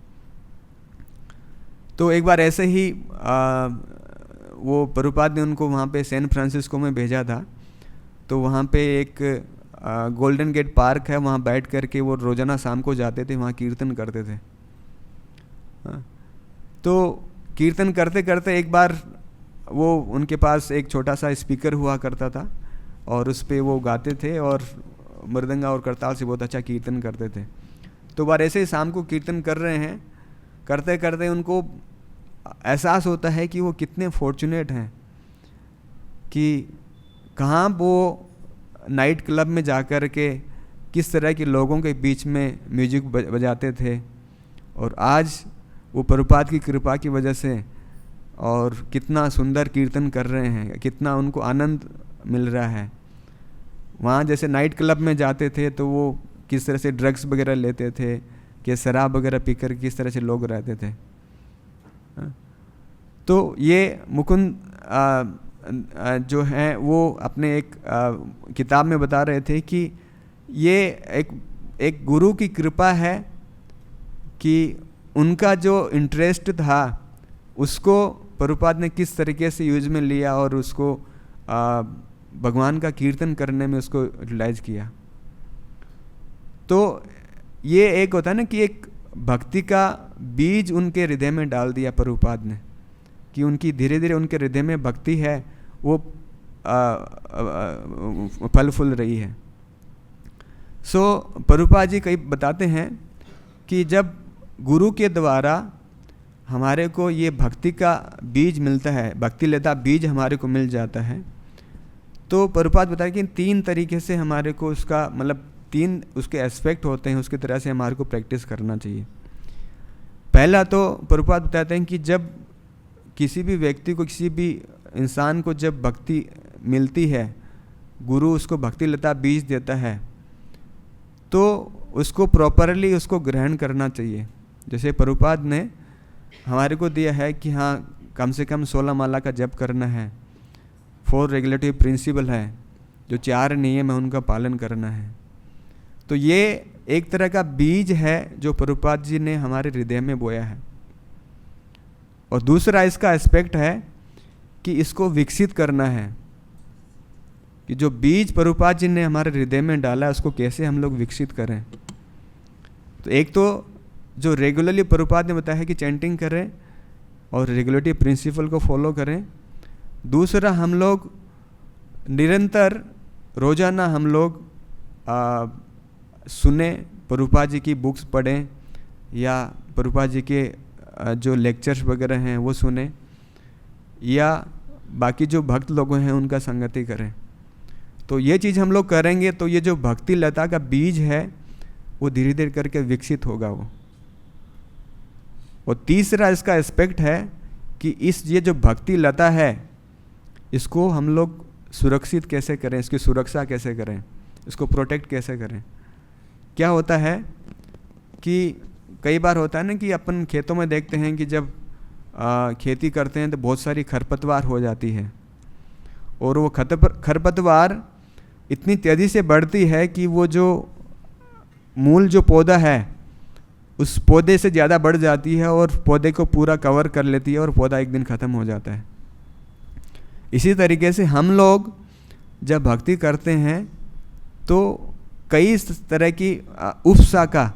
तो एक बार ऐसे ही वो प्रभुपाद ने उनको वहाँ पे सैन फ्रांसिस्को में भेजा था। तो वहाँ पे एक गोल्डन गेट पार्क है, वहाँ बैठ करके वो रोज़ाना शाम को जाते थे, वहाँ कीर्तन करते थे। तो कीर्तन करते करते एक बार वो उनके पास एक छोटा सा स्पीकर हुआ करता था और उस पे वो गाते थे और मृदंगा और करताल से बहुत अच्छा कीर्तन करते थे। तो बार ऐसे ही शाम को कीर्तन कर रहे हैं, करते करते उनको एहसास होता है कि वो कितने फॉर्चुनेट हैं कि कहाँ वो नाइट क्लब में जाकर के किस तरह के लोगों के बीच में म्यूजिक बजाते थे, और आज वो प्रभुपाद की कृपा की वजह से और कितना सुंदर कीर्तन कर रहे हैं, कितना उनको आनंद मिल रहा है। वहाँ जैसे नाइट क्लब में जाते थे तो वो किस तरह से ड्रग्स वगैरह लेते थे, कि शराब वगैरह पीकर किस तरह से लोग रहते थे। तो ये मुकुंद जो हैं वो अपने एक किताब में बता रहे थे कि ये एक गुरु की कृपा है कि उनका जो इंटरेस्ट था उसको प्रभुपाद ने किस तरीके से यूज में लिया और उसको भगवान का कीर्तन करने में उसको यूटिलाइज किया। तो ये एक होता है ना कि एक भक्ति का बीज उनके हृदय में डाल दिया प्रभुपाद ने, कि उनकी धीरे धीरे उनके हृदय में भक्ति है वो फल फूल रही है। प्रभुपाद जी कई बताते हैं कि जब गुरु के द्वारा हमारे को ये भक्ति का बीज मिलता है, भक्ति लता बीज हमारे को मिल जाता है, तो प्रभुपाद बताया कि 3 तरीके से हमारे को उसका मतलब 3 उसके एस्पेक्ट होते हैं, उसकी तरह से हमारे को प्रैक्टिस करना चाहिए। पहला तो प्रभुपाद बताते हैं कि जब किसी भी व्यक्ति को, किसी भी इंसान को जब भक्ति मिलती है, गुरु उसको भक्ति लता बीज देता है, तो उसको प्रॉपरली उसको ग्रहण करना चाहिए। जैसे प्रभुपाद ने हमारे को दिया है कि हाँ कम से कम 16 माला का जप करना है, 4 रेगुलेटरी प्रिंसिपल है, जो 4 नियम है उनका पालन करना है। तो ये एक तरह का बीज है जो प्रभुपाद जी ने हमारे हृदय में बोया है। और दूसरा इसका एस्पेक्ट है कि इसको विकसित करना है, कि जो बीज प्रभुपाद जी ने हमारे हृदय में डाला है उसको कैसे हम लोग विकसित करें। तो एक तो जो रेगुलरली प्रभुपाद ने बताया है कि चैंटिंग करें और रेगुलेटरी प्रिंसिपल को फॉलो करें। दूसरा हम लोग निरंतर रोजाना हम लोग सुने, प्रभुपाद जी की बुक्स पढ़ें या प्रभुपाद जी के जो लेक्चर्स वगैरह हैं वो सुने, या बाकी जो भक्त लोग हैं उनका संगति करें। तो ये चीज़ हम लोग करेंगे तो ये जो भक्ति लता का बीज है वो धीरे धीरे करके विकसित होगा वो। और तीसरा इसका एस्पेक्ट है कि ये जो भक्ति लता है इसको हम लोग सुरक्षित कैसे करें, इसकी सुरक्षा कैसे करें, इसको प्रोटेक्ट कैसे करें। क्या होता है कि कई बार होता है ना कि अपन खेतों में देखते हैं कि जब खेती करते हैं तो बहुत सारी खरपतवार हो जाती है, और वो खरपतवार इतनी तेज़ी से बढ़ती है कि वो जो मूल जो पौधा है उस पौधे से ज़्यादा बढ़ जाती है और पौधे को पूरा कवर कर लेती है और पौधा एक दिन ख़त्म हो जाता है। इसी तरीके से हम लोग जब भक्ति करते हैं तो कई तरह की उपशाखा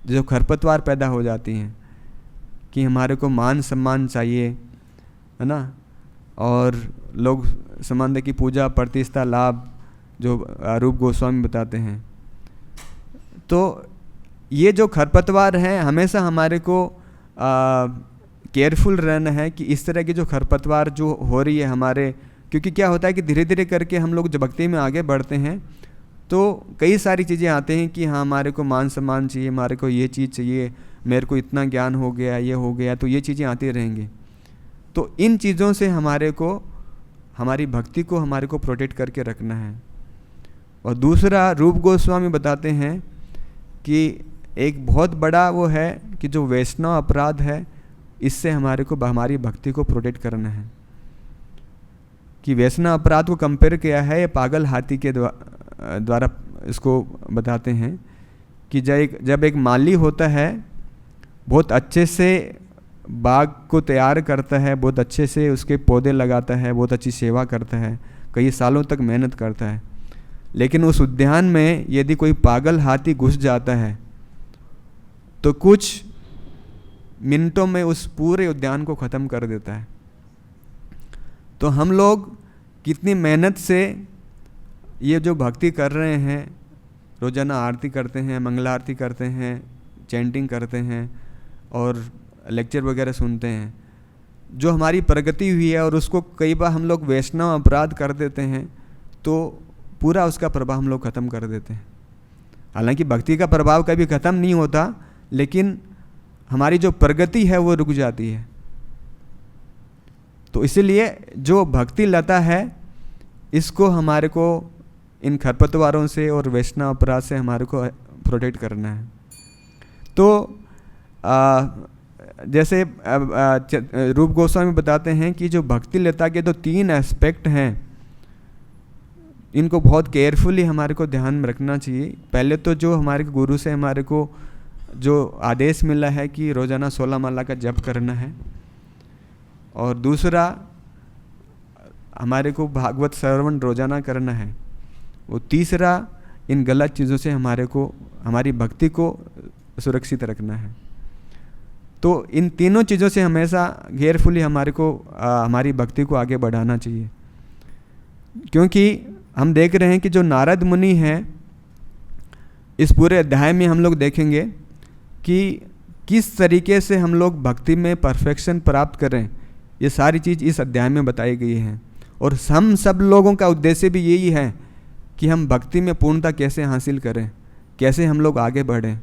जो खरपतवार पैदा हो जाती हैं कि हमारे को मान सम्मान चाहिए, है ना, और लोग संबंध की पूजा प्रतिष्ठा लाभ जो रूप गोस्वामी बताते हैं। तो ये जो खरपतवार हैं हमेशा हमारे को केयरफुल रहना है कि इस तरह की जो खरपतवार जो हो रही है हमारे, क्योंकि क्या होता है कि धीरे धीरे करके हम लोग जब भक्ति में आगे बढ़ते हैं तो कई सारी चीज़ें आते हैं कि हाँ हमारे को मान सम्मान चाहिए, हमारे को ये चीज़ चाहिए, मेरे को इतना ज्ञान हो गया, ये हो गया, तो ये चीज़ें आती रहेंगी। तो इन चीज़ों से हमारे को हमारी भक्ति को हमारे को प्रोटेक्ट करके रखना है। और दूसरा रूप गोस्वामी बताते हैं कि एक बहुत बड़ा वो है कि जो वैष्णव अपराध है इससे हमारे को हमारी भक्ति को प्रोटेक्ट करना है। कि वैष्णव अपराध को कंपेयर किया है ये पागल हाथी के द्वारा इसको बताते हैं कि जब एक माली होता है बहुत अच्छे से बाग को तैयार करता है, बहुत अच्छे से उसके पौधे लगाता है, बहुत अच्छी सेवा करता है, कई सालों तक मेहनत करता है, लेकिन उस उद्यान में यदि कोई पागल हाथी घुस जाता है तो कुछ मिनटों में उस पूरे उद्यान को ख़त्म कर देता है। तो हम लोग कितनी मेहनत से ये जो भक्ति कर रहे हैं, रोज़ाना आरती करते हैं, मंगला आरती करते हैं, चैंटिंग करते हैं और लेक्चर वगैरह सुनते हैं, जो हमारी प्रगति हुई है और उसको कई बार हम लोग वैष्णव अपराध कर देते हैं तो पूरा उसका प्रभाव हम लोग ख़त्म कर देते हैं। हालांकि भक्ति का प्रभाव कभी ख़त्म नहीं होता, लेकिन हमारी जो प्रगति है वो रुक जाती है। तो इसीलिए जो भक्ति लता है इसको हमारे को इन खरपतवारों से और वैष्णव अपराध से हमारे को प्रोटेक्ट करना है। तो जैसे रूप गोस्वामी बताते हैं कि जो भक्ति लता के तो 3 एस्पेक्ट हैं, इनको बहुत केयरफुली हमारे को ध्यान में रखना चाहिए। पहले तो जो हमारे गुरु से हमारे को जो आदेश मिला है कि रोज़ाना 16 माला का जप करना है, और दूसरा हमारे को भागवत श्रवण रोज़ाना करना है, वो तीसरा इन गलत चीज़ों से हमारे को हमारी भक्ति को सुरक्षित रखना है। तो इन तीनों चीज़ों से हमेशा केयरफुली हमारे को हमारी भक्ति को आगे बढ़ाना चाहिए। क्योंकि हम देख रहे हैं कि जो नारद मुनि हैं, इस पूरे अध्याय में हम लोग देखेंगे कि किस तरीके से हम लोग भक्ति में परफेक्शन प्राप्त करें, ये सारी चीज़ इस अध्याय में बताई गई है। और हम सब लोगों का उद्देश्य भी यही है कि हम भक्ति में पूर्णता कैसे हासिल करें, कैसे हम लोग आगे बढ़ें।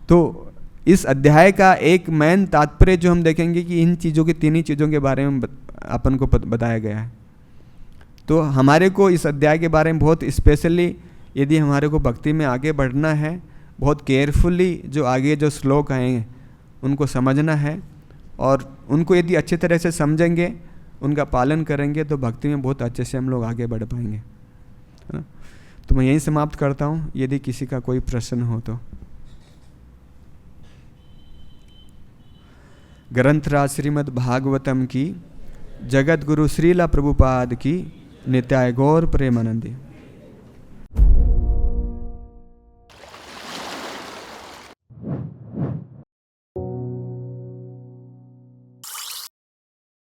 तो इस अध्याय का एक मेन तात्पर्य जो हम देखेंगे कि इन चीज़ों की 3 ही चीज़ों के बारे में अपन को बताया गया है। तो हमारे को इस अध्याय के बारे में बहुत स्पेशली यदि हमारे को भक्ति में आगे बढ़ना है, बहुत केयरफुली जो आगे जो श्लोक आएंगे उनको समझना है, और उनको यदि अच्छे तरह से समझेंगे, उनका पालन करेंगे तो भक्ति में बहुत अच्छे से हम लोग आगे बढ़ पाएंगे, है ना। तो मैं यहीं समाप्त करता हूँ, यदि किसी का कोई प्रश्न हो तो। ग्रंथराज श्रीमद् भागवतम की, जगत गुरु श्रीला प्रभुपाद की, नित्याय गौर प्रेमानंदी।